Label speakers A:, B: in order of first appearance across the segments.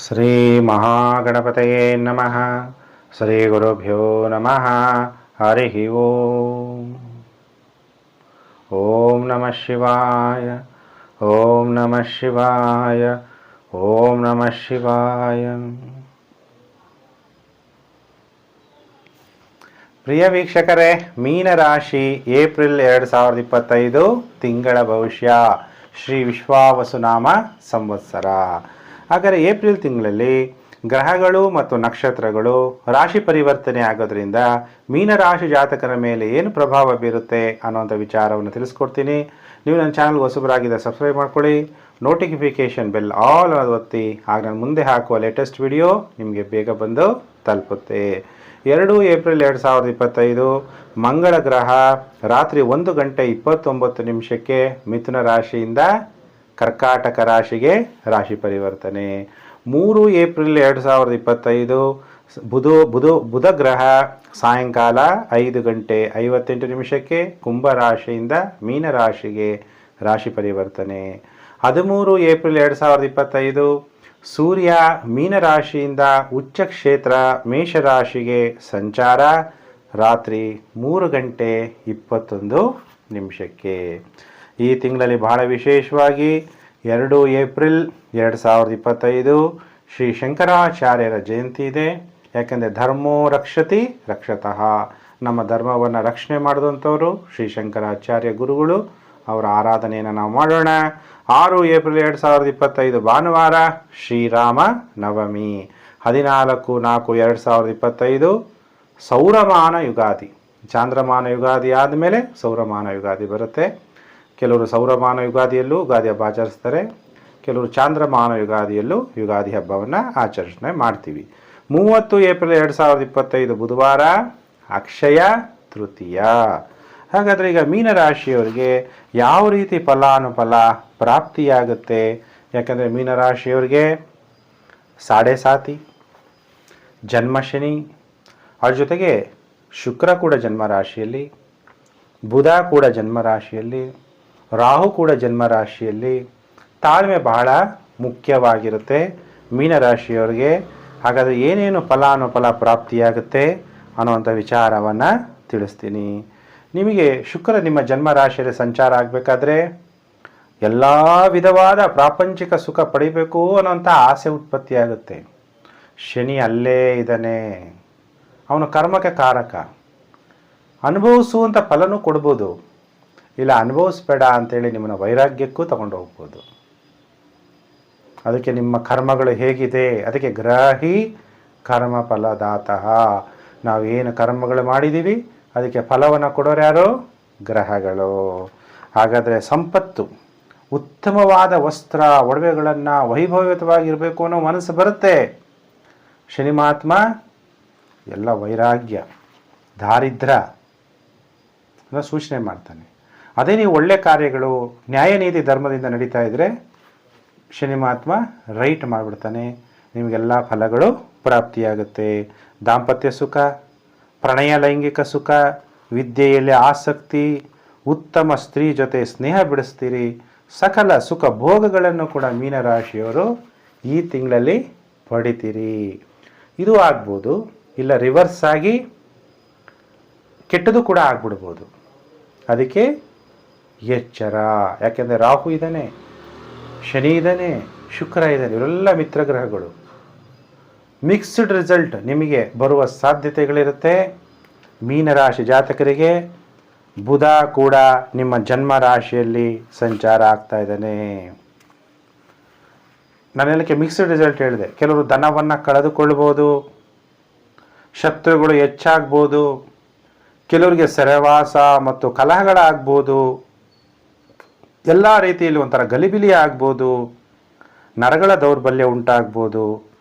A: ಶ್ರೀ ಮಹಾಗಣಪತಯೇ ನಮಃ. ಶ್ರೀ ಗುರುಭ್ಯೋ ನಮಃ. ಹರಿ ಓಂ. ಓಂ ನಮಃ ಶಿವಾಯ. ಓಂ ನಮಃ ಶಿವಾಯ. ಓಂ ನಮಃ ಶಿವಾಯ. ಪ್ರಿಯ ವೀಕ್ಷಕರೇ, ಮೀನರಾಶಿ ಏಪ್ರಿಲ್ 2025 ತಿಂಗಳ ಭವಿಷ್ಯ. ಶ್ರೀ ವಿಶ್ವಾವಸುನಾಮ ಸಂವತ್ಸರ. ಹಾಗಾದರೆ ಏಪ್ರಿಲ್ ತಿಂಗಳಲ್ಲಿ ಗ್ರಹಗಳು ಮತ್ತು ನಕ್ಷತ್ರಗಳು ರಾಶಿ ಪರಿವರ್ತನೆ ಆಗೋದ್ರಿಂದ ಮೀನರಾಶಿ ಜಾತಕರ ಮೇಲೆ ಏನು ಪ್ರಭಾವ ಬೀರುತ್ತೆ ಅನ್ನೋಂಥ ವಿಚಾರವನ್ನು ತಿಳಿಸ್ಕೊಡ್ತೀನಿ. ನೀವು ನನ್ನ ಚಾನಲ್ಗೆ ಹೊಸಬರಾಗಿದ್ದರೆ ಸಬ್ಸ್ಕ್ರೈಬ್ ಮಾಡ್ಕೊಳ್ಳಿ, ನೋಟಿಫಿಕೇಷನ್ ಬೆಲ್ ಆಲ್ ಅನ್ನೋದು ಒತ್ತಿ, ಆಗ ನಾನು ಮುಂದೆ ಹಾಕುವ ಲೇಟೆಸ್ಟ್ ವಿಡಿಯೋ ನಿಮಗೆ ಬೇಗ ಬಂದು ತಲುಪುತ್ತೆ. 2 ಏಪ್ರಿಲ್ 2025 ಮಂಗಳ ಗ್ರಹ ರಾತ್ರಿ 1:29 ಮಿಥುನ ರಾಶಿಯಿಂದ ಕರ್ಕಾಟಕ ರಾಶಿಗೆ ರಾಶಿ ಪರಿವರ್ತನೆ. 3 ಏಪ್ರಿಲ್ 2025 ಬುಧ ಗ್ರಹ ಸಾಯಂಕಾಲ 5:58 ಕುಂಭ ರಾಶಿಯಿಂದ ಮೀನ ರಾಶಿಗೆ ರಾಶಿ ಪರಿವರ್ತನೆ. 13 ಏಪ್ರಿಲ್ 2025 ಸೂರ್ಯ ಮೀನರಾಶಿಯಿಂದ ಉಚ್ಚ ಕ್ಷೇತ್ರ ಮೇಷರಾಶಿಗೆ ಸಂಚಾರ ರಾತ್ರಿ 3:21. ಈ ತಿಂಗಳಲ್ಲಿ ಬಹಳ ವಿಶೇಷವಾಗಿ 2 ಏಪ್ರಿಲ್ 2025 ಶ್ರೀ ಶಂಕರಾಚಾರ್ಯರ ಜಯಂತಿ ಇದೆ. ಯಾಕೆಂದರೆ ಧರ್ಮೋ ರಕ್ಷತಿ ರಕ್ಷತಃ, ನಮ್ಮ ಧರ್ಮವನ್ನು ರಕ್ಷಣೆ ಮಾಡಿದಂಥವರು ಶ್ರೀ ಶಂಕರಾಚಾರ್ಯ ಗುರುಗಳು. ಅವರ ಆರಾಧನೆಯನ್ನು ನಾವು ಮಾಡೋಣ. 6 ಏಪ್ರಿಲ್ 2025 ಭಾನುವಾರ ಶ್ರೀರಾಮ ನವಮಿ. 14/4/2025 ಸೌರಮಾನ ಯುಗಾದಿ. ಚಾಂದ್ರಮಾನ ಯುಗಾದಿ ಆದಮೇಲೆ ಸೌರಮಾನ ಯುಗಾದಿ ಬರುತ್ತೆ. ಕೆಲವರು ಸೌರಮಾನ ಯುಗಾದಿಯಲ್ಲೂ ಯುಗಾದಿ ಹಬ್ಬ ಆಚರಿಸ್ತಾರೆ, ಕೆಲವರು ಚಾಂದ್ರಮಾನ ಯುಗಾದಿಯಲ್ಲೂ ಯುಗಾದಿ ಹಬ್ಬವನ್ನು ಆಚರಣೆ ಮಾಡ್ತೀವಿ. 30 ಏಪ್ರಿಲ್ 2025 ಬುಧವಾರ ಅಕ್ಷಯ ತೃತೀಯ. ಹಾಗಾದರೆ ಈಗ ಮೀನರಾಶಿಯವರಿಗೆ ಯಾವ ರೀತಿ ಫಲಾನುಫಲ ಪ್ರಾಪ್ತಿಯಾಗುತ್ತೆ? ಯಾಕಂದರೆ ಮೀನರಾಶಿಯವರಿಗೆ ಸಾಡೆ ಸಾತಿ, ಜನ್ಮಶನಿ, ಅವ್ರ ಜೊತೆಗೆ ಶುಕ್ರ ಕೂಡ ಜನ್ಮರಾಶಿಯಲ್ಲಿ, ಬುಧ ಕೂಡ ಜನ್ಮರಾಶಿಯಲ್ಲಿ, ರಾಹು ಕೂಡ ಜನ್ಮರಾಶಿಯಲ್ಲಿ. ತಾಳ್ಮೆ ಬಹಳ ಮುಖ್ಯವಾಗಿರುತ್ತೆ ಮೀನರಾಶಿಯವರಿಗೆ. ಹಾಗಾದರೆ ಏನೇನು ಫಲಾನುಫಲ ಪ್ರಾಪ್ತಿಯಾಗುತ್ತೆ ಅನ್ನುವಂಥ ವಿಚಾರವನ್ನು ತಿಳಿಸ್ತೀನಿ. ನಿಮಗೆ ಶುಕ್ರ ನಿಮ್ಮ ಜನ್ಮರಾಶಿಯಲ್ಲಿ ಸಂಚಾರ ಆಗಬೇಕಾದ್ರೆ ಎಲ್ಲ ವಿಧವಾದ ಪ್ರಾಪಂಚಿಕ ಸುಖ ಪಡಿಬೇಕು ಅನ್ನೋಂಥ ಆಸೆ ಉತ್ಪತ್ತಿಯಾಗುತ್ತೆ. ಶನಿ ಅಲ್ಲೇ ಇದ್ದಾನೆ, ಅವನು ಕರ್ಮಕ್ಕೆ ಕಾರಕ. ಅನುಭವಿಸುವಂಥ ಫಲನೂ ಕೊಡ್ಬೋದು, ಇಲ್ಲ ಅನುಭವಿಸ್ಬೇಡ ಅಂತೇಳಿ ನಿಮ್ಮನ್ನು ವೈರಾಗ್ಯಕ್ಕೂ ತಗೊಂಡು ಹೋಗ್ಬೋದು. ಅದಕ್ಕೆ ನಿಮ್ಮ ಕರ್ಮಗಳು ಹೇಗಿದೆ, ಅದಕ್ಕೆ ಗ್ರಹಿ ಕರ್ಮ ಫಲದಾತಃ. ನಾವೇನು ಕರ್ಮಗಳು ಮಾಡಿದ್ದೀವಿ ಅದಕ್ಕೆ ಫಲವನ್ನು ಕೊಡೋರು ಯಾರು? ಗ್ರಹಗಳು. ಹಾಗಾದರೆ ಸಂಪತ್ತು, ಉತ್ತಮವಾದ ವಸ್ತ್ರ ಒಡವೆಗಳನ್ನು ವೈಭವಯುತವಾಗಿರಬೇಕು ಅನ್ನೋ ಮನಸ್ಸು ಬರುತ್ತೆ. ಶನಿ ಮಹಾತ್ಮ ಎಲ್ಲ ವೈರಾಗ್ಯ, ದಾರಿದ್ರ್ಯ ಅನ್ನೋ ಸೂಚನೆ ಮಾಡ್ತಾನೆ. ಅದೇ ನೀವು ಒಳ್ಳೆ ಕಾರ್ಯಗಳು ನ್ಯಾಯ ನೀತಿ ಧರ್ಮದಿಂದ ನಡೀತಾ ಇದ್ದರೆ ಶನಿ ಮಹಾತ್ಮ ರೈಟ್ ಮಾಡಿಬಿಡ್ತಾನೆ, ನಿಮಗೆಲ್ಲ ಫಲಗಳು ಪ್ರಾಪ್ತಿಯಾಗುತ್ತೆ. ದಾಂಪತ್ಯ ಸುಖ, ಪ್ರಣಯ ಲೈಂಗಿಕ ಸುಖ, ವಿದ್ಯೆಯಲ್ಲಿ ಆಸಕ್ತಿ, ಉತ್ತಮ ಸ್ತ್ರೀ ಜೊತೆ ಸ್ನೇಹ ಬಿಡಿಸ್ತೀರಿ. ಸಕಲ ಸುಖ ಭೋಗಗಳನ್ನು ಕೂಡ ಮೀನರಾಶಿಯವರು ಈ ತಿಂಗಳಲ್ಲಿ ಪಡಿತೀರಿ. ಇದು ಆಗ್ಬೋದು, ಇಲ್ಲ ರಿವರ್ಸ್ ಆಗಿ ಕೆಟ್ಟದು ಕೂಡ ಆಗ್ಬಿಡ್ಬೋದು. ಅದಕ್ಕೆ ಎಚ್ಚರ. ಯಾಕೆಂದರೆ ರಾಹು ಇದ್ದಾನೆ, ಶನಿ ಇದ್ದಾನೆ, ಶುಕ್ರ ಇದ್ದಾನೆ, ಇವರೆಲ್ಲ ಮಿತ್ರಗ್ರಹಗಳು. ಮಿಕ್ಸ್ಡ್ ರಿಸಲ್ಟ್ ನಿಮಗೆ ಬರುವ ಸಾಧ್ಯತೆಗಳಿರುತ್ತೆ. ಮೀನರಾಶಿ ಜಾತಕರಿಗೆ ಬುಧ ಕೂಡ ನಿಮ್ಮ ಜನ್ಮ ರಾಶಿಯಲ್ಲಿ ಸಂಚಾರ ಆಗ್ತಾ ಇದ್ದಾನೆ. ನಾನೆಲ್ಲಕ್ಕೆ ಮಿಕ್ಸ್ಡ್ ರಿಸಲ್ಟ್ ಹೇಳಿದೆ. ಕೆಲವರು ಧನವನ್ನು ಕಳೆದುಕೊಳ್ಬೋದು, ಶತ್ರುಗಳು ಹೆಚ್ಚಾಗ್ಬೋದು, ಕೆಲವರಿಗೆ ಸೆರೆವಾಸ ಮತ್ತು ಕಲಹಗಳಾಗ್ಬೋದು, ಎಲ್ಲ ರೀತಿಯಲ್ಲಿ ಒಂಥರ ಗಲಿಬಿಲಿ ಆಗ್ಬೋದು, ನರಗಳ ದೌರ್ಬಲ್ಯ ಉಂಟಾಗ್ಬೋದು,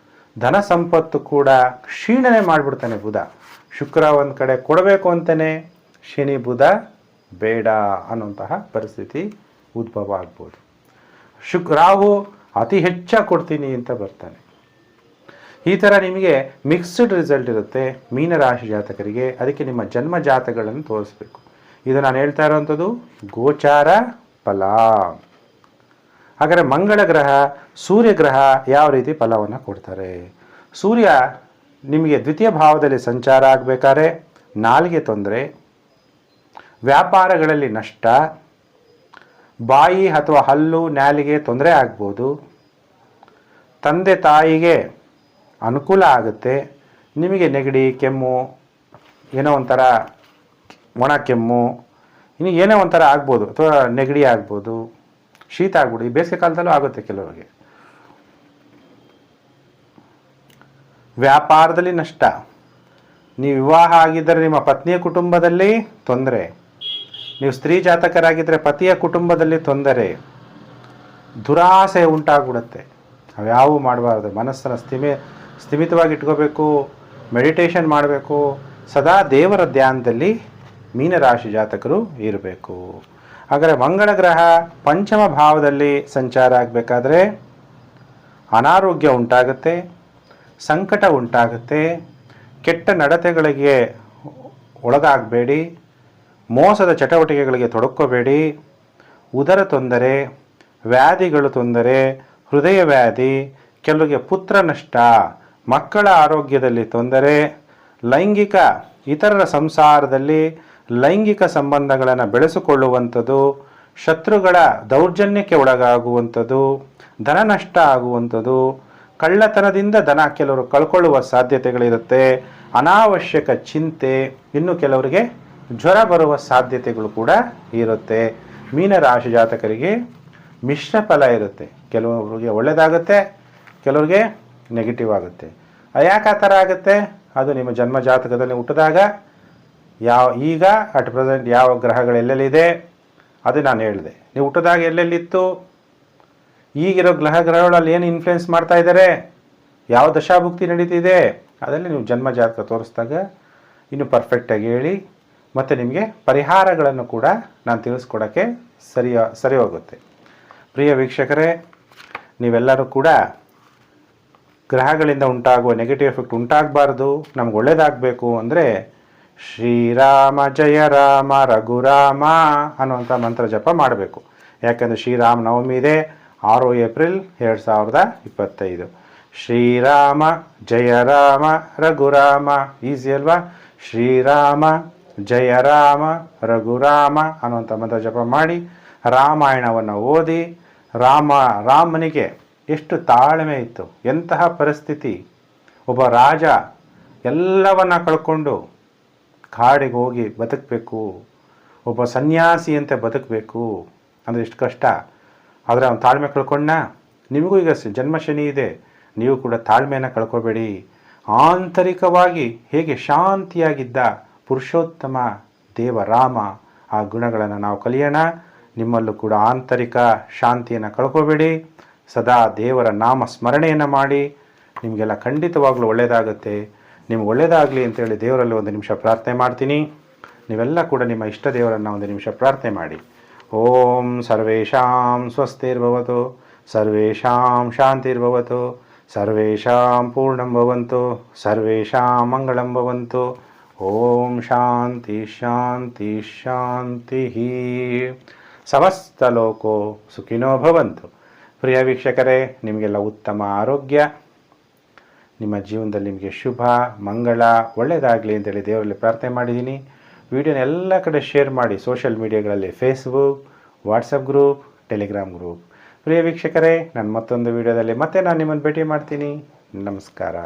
A: ಧನ ಸಂಪತ್ತು ಕೂಡ ಕ್ಷೀಣನೆ ಮಾಡಿಬಿಡ್ತಾನೆ ಬುಧ. ಶುಕ್ರ ಒಂದು ಕಡೆ ಕೊಡಬೇಕು ಅಂತಾನೆ, ಶನಿ ಬುಧ ಬೇಡ ಅನ್ನುವಂತಹ ಪರಿಸ್ಥಿತಿ ಉದ್ಭವ ಆಗ್ಬೋದು. ರಾಹು ಅತಿ ಹೆಚ್ಚಾಗಿ ಕೊಡ್ತೀನಿ ಅಂತ ಬರ್ತಾನೆ. ಈ ಥರ ನಿಮಗೆ ಮಿಕ್ಸ್ಡ್ ರಿಸಲ್ಟ್ ಇರುತ್ತೆ ಮೀನರಾಶಿ ಜಾತಕರಿಗೆ. ಅದಕ್ಕೆ ನಿಮ್ಮ ಜನ್ಮ ಜಾತಕಗಳನ್ನು ತೋರಿಸ್ಬೇಕು. ಇದು ನಾನು ಹೇಳ್ತಾ ಇರೋವಂಥದ್ದು ಗೋಚಾರ ಫಲ. ಹಾಗಾದರೆ ಮಂಗಳ ಗ್ರಹ, ಸೂರ್ಯ ಗ್ರಹ ಯಾವ ರೀತಿ ಫಲವನ್ನು ಕೊಡ್ತಾರೆ? ಸೂರ್ಯ ನಿಮಗೆ ದ್ವಿತೀಯ ಭಾವದಲ್ಲಿ ಸಂಚಾರ ಆಗಬೇಕಾದ್ರೆ ನಾಲಿಗೆ ತೊಂದರೆ, ವ್ಯಾಪಾರಗಳಲ್ಲಿ ನಷ್ಟ, ಬಾಯಿ ಅಥವಾ ಹಲ್ಲು ನಾಲಿಗೆ ತೊಂದರೆ ಆಗ್ಬೋದು, ತಂದೆ ತಾಯಿಗೆ ಅನುಕೂಲ ಆಗುತ್ತೆ, ನಿಮಗೆ ನೆಗಡಿ, ಕೆಮ್ಮು, ಏನೋ ಒಂಥರ ಒಣ ಕೆಮ್ಮು, ಇನ್ನು ಏನೋ ಒಂಥರ ಆಗ್ಬೋದು, ಅಥವಾ ನೆಗಡಿ ಆಗ್ಬೋದು, ಶೀತ ಆಗ್ಬೋದು. ಈ ಬೇಸಿಗೆ ಕಾಲದಲ್ಲೂ ಆಗುತ್ತೆ ಕೆಲವರಿಗೆ. ವ್ಯಾಪಾರದಲ್ಲಿ ನಷ್ಟ, ನೀವು ವಿವಾಹ ಆಗಿದ್ದರೆ ನಿಮ್ಮ ಪತ್ನಿಯ ಕುಟುಂಬದಲ್ಲಿ ತೊಂದರೆ, ನೀವು ಸ್ತ್ರೀ ಜಾತಕರಾಗಿದ್ದರೆ ಪತಿಯ ಕುಟುಂಬದಲ್ಲಿ ತೊಂದರೆ, ದುರಾಸೆ ಉಂಟಾಗ್ಬಿಡುತ್ತೆ. ಅವ್ಯಾವೂ ಮಾಡಬಾರ್ದು. ಮನಸ್ಸನ್ನು ಸ್ಥಿಮಿತವಾಗಿ ಇಟ್ಕೋಬೇಕು, ಮೆಡಿಟೇಷನ್ ಮಾಡಬೇಕು, ಸದಾ ದೇವರ ಧ್ಯಾನದಲ್ಲಿ ಮೀನರಾಶಿ ಜಾತಕರು ಇರಬೇಕು. ಹಾಗಾದರೆ ಮಂಗಳ ಗ್ರಹ ಪಂಚಮ ಭಾವದಲ್ಲಿ ಸಂಚಾರ ಆಗಬೇಕಾದ್ರೆ ಅನಾರೋಗ್ಯ ಉಂಟಾಗುತ್ತೆ, ಸಂಕಟ ಉಂಟಾಗುತ್ತೆ, ಕೆಟ್ಟ ನಡತೆಗಳಿಗೆ ಒಳಗಾಗಬೇಡಿ, ಮೋಸದ ಚಟುವಟಿಕೆಗಳಿಗೆ ತೊಡಕೋಬೇಡಿ, ಉದರ ತೊಂದರೆ, ವ್ಯಾಧಿಗಳು ತೊಂದರೆ, ಹೃದಯ ವ್ಯಾಧಿ, ಕೆಲವರಿಗೆ ಪುತ್ರ ನಷ್ಟ, ಮಕ್ಕಳ ಆರೋಗ್ಯದಲ್ಲಿ ತೊಂದರೆ, ಲೈಂಗಿಕ ಇತರರ ಸಂಸಾರದಲ್ಲಿ ಲೈಂಗಿಕ ಸಂಬಂಧಗಳನ್ನು ಬೆಳೆಸಿಕೊಳ್ಳುವಂಥದ್ದು, ಶತ್ರುಗಳ ದೌರ್ಜನ್ಯಕ್ಕೆ ಒಳಗಾಗುವಂಥದ್ದು, ಧನ ನಷ್ಟ ಆಗುವಂಥದ್ದು, ಕಳ್ಳತನದಿಂದ ಧನ ಕೆಲವರು ಕಳ್ಕೊಳ್ಳುವ ಸಾಧ್ಯತೆಗಳಿರುತ್ತೆ, ಅನಾವಶ್ಯಕ ಚಿಂತೆ, ಇನ್ನು ಕೆಲವರಿಗೆ ಜ್ವರ ಬರುವ ಸಾಧ್ಯತೆಗಳು ಕೂಡ ಇರುತ್ತೆ. ಮೀನರಾಶಿ ಜಾತಕರಿಗೆ ಮಿಶ್ರ ಫಲ ಇರುತ್ತೆ. ಕೆಲವರಿಗೆ ಒಳ್ಳೆಯದಾಗುತ್ತೆ, ಕೆಲವರಿಗೆ ನೆಗೆಟಿವ್ ಆಗುತ್ತೆ. ಯಾಕೆ ಆ ಥರ ಆಗುತ್ತೆ? ಅದು ನಿಮ್ಮ ಜನ್ಮ ಜಾತಕದಲ್ಲಿ ಹುಟ್ಟಿದಾಗ ಈಗ ಅಟ್ ಪ್ರೆಸೆಂಟ್ ಯಾವ ಗ್ರಹಗಳು ಎಲ್ಲೆಲ್ಲಿದೆ ಅದು ನಾನು ಹೇಳಿದೆ. ನೀವು ಹುಟ್ಟಿದಾಗ ಎಲ್ಲೆಲ್ಲಿತ್ತು, ಈಗಿರೋ ಗ್ರಹಗಳಲ್ಲಿ ಏನು ಇನ್ಫ್ಲುಯೆನ್ಸ್ ಮಾಡ್ತಾ ಇದ್ದಾರೆ, ಯಾವ ದಶಾಭುಕ್ತಿ ನಡೀತಿದೆ, ಅದರಲ್ಲಿ ನೀವು ಜನ್ಮ ಜಾತಕ ತೋರಿಸಿದಾಗ ಇನ್ನೂ ಪರ್ಫೆಕ್ಟಾಗಿ ಹೇಳಿ, ಮತ್ತು ನಿಮಗೆ ಪರಿಹಾರಗಳನ್ನು ಕೂಡ ನಾನು ತಿಳಿಸ್ಕೊಡೋಕ್ಕೆ ಸರಿ ಹೋಗುತ್ತೆ. ಪ್ರಿಯ ವೀಕ್ಷಕರೇ, ನೀವೆಲ್ಲರೂ ಕೂಡ ಗ್ರಹಗಳಿಂದ ಉಂಟಾಗುವ ನೆಗೆಟಿವ್ ಎಫೆಕ್ಟ್ ಉಂಟಾಗಬಾರ್ದು, ನಮ್ಗೆ ಒಳ್ಳೆಯದಾಗಬೇಕು ಅಂದರೆ ಶ್ರೀರಾಮ ಜಯ ರಾಮ ರಘುರಾಮ ಅನ್ನುವಂಥ ಮಂತ್ರ ಜಪ ಮಾಡಬೇಕು. ಯಾಕೆಂದರೆ ಶ್ರೀರಾಮ ನವಮಿ ಇದೆ, 6 ಏಪ್ರಿಲ್ 2025. ಶ್ರೀರಾಮ ಜಯ ರಾಮ ರಘುರಾಮ, ಈಸಿ ಅಲ್ವಾ? ಶ್ರೀರಾಮ ಜಯ ರಾಮ ರಘುರಾಮ ಅನ್ನುವಂಥ ಮಂತ್ರ ಜಪ ಮಾಡಿ ರಾಮಾಯಣವನ್ನು ಓದಿ. ರಾಮನಿಗೆ ಎಷ್ಟು ತಾಳ್ಮೆ ಇತ್ತು, ಎಂತಹ ಪರಿಸ್ಥಿತಿ, ಒಬ್ಬ ರಾಜ ಎಲ್ಲವನ್ನ ಕಳ್ಕೊಂಡು ಕಾಡಿಗೆ ಹೋಗಿ ಬದುಕಬೇಕು, ಒಬ್ಬ ಸನ್ಯಾಸಿಯಂತೆ ಬದುಕಬೇಕು ಅಂದರೆ ಎಷ್ಟು ಕಷ್ಟ. ಆದರೆ ಅವನು ತಾಳ್ಮೆ ಕಳ್ಕೊಂಡ. ನಿಮಗೂ ಈಗ ಜನ್ಮ ಶನಿ ಇದೆ, ನೀವು ಕೂಡ ತಾಳ್ಮೆಯನ್ನು ಕಳ್ಕೊಬೇಡಿ. ಆಂತರಿಕವಾಗಿ ಹೇಗೆ ಶಾಂತಿಯಾಗಿದ್ದ ಪುರುಷೋತ್ತಮ ದೇವರಾಮ, ಆ ಗುಣಗಳನ್ನು ನಾವು ಕಲಿಯೋಣ. ನಿಮ್ಮಲ್ಲೂ ಕೂಡ ಆಂತರಿಕ ಶಾಂತಿಯನ್ನು ಕಳ್ಕೊಬೇಡಿ, ಸದಾ ದೇವರ ನಾಮ ಸ್ಮರಣೆಯನ್ನು ಮಾಡಿ. ನಿಮಗೆಲ್ಲ ಖಂಡಿತವಾಗ್ಲೂ ಒಳ್ಳೆಯದಾಗುತ್ತೆ. ನಿಮ್ಗೆ ಒಳ್ಳೆಯದಾಗಲಿ ಅಂತೇಳಿ ದೇವರಲ್ಲಿ ಒಂದು ನಿಮಿಷ ಪ್ರಾರ್ಥನೆ ಮಾಡ್ತೀನಿ. ನೀವೆಲ್ಲ ಕೂಡ ನಿಮ್ಮ ಇಷ್ಟ ದೇವರನ್ನು ಒಂದು ನಿಮಿಷ ಪ್ರಾರ್ಥನೆ ಮಾಡಿ. ಓಂ ಸರ್ವೇಷಾಂ ಸ್ವಸ್ತಿರ್ಭವತು, ಸರ್ವೇಷಾಂ ಶಾಂತಿರ್ಭವತು, ಸರ್ವೇಷಾಂ ಪೂರ್ಣಂ ಭವಂತು, ಸರ್ವೇಷಾಂ ಮಂಗಳಂ ಭವಂತು. ಓಂ ಶಾಂತಿ ಶಾಂತಿ ಶಾಂತಿ. ಸಮಸ್ತ ಲೋಕೋ ಸುಖಿನೋ ಭವಂತು. ಪ್ರಿಯ ವೀಕ್ಷಕರೇ, ನಿಮಗೆಲ್ಲ ಉತ್ತಮ ಆರೋಗ್ಯ, ನಿಮ್ಮ ಜೀವನದಲ್ಲಿ ನಿಮಗೆ ಶುಭ ಮಂಗಳ ಒಳ್ಳೆಯದಾಗಲಿ ಅಂತೇಳಿ ದೇವರಲ್ಲಿ ಪ್ರಾರ್ಥನೆ ಮಾಡಿದ್ದೀನಿ. ವಿಡಿಯೋನ ಎಲ್ಲ ಕಡೆ ಶೇರ್ ಮಾಡಿ, ಸೋಷಿಯಲ್ ಮೀಡಿಯಾಗಳಲ್ಲಿ Facebook, WhatsApp group, Telegram group. ಪ್ರಿಯ ವೀಕ್ಷಕರೇ, ನಾನು ಮತ್ತೊಂದು ವಿಡಿಯೋದಲ್ಲಿ ಮತ್ತೆ ನಾನು ನಿಮ್ಮನ್ನು ಭೇಟಿ ಮಾಡ್ತೀನಿ. ನಮಸ್ಕಾರ.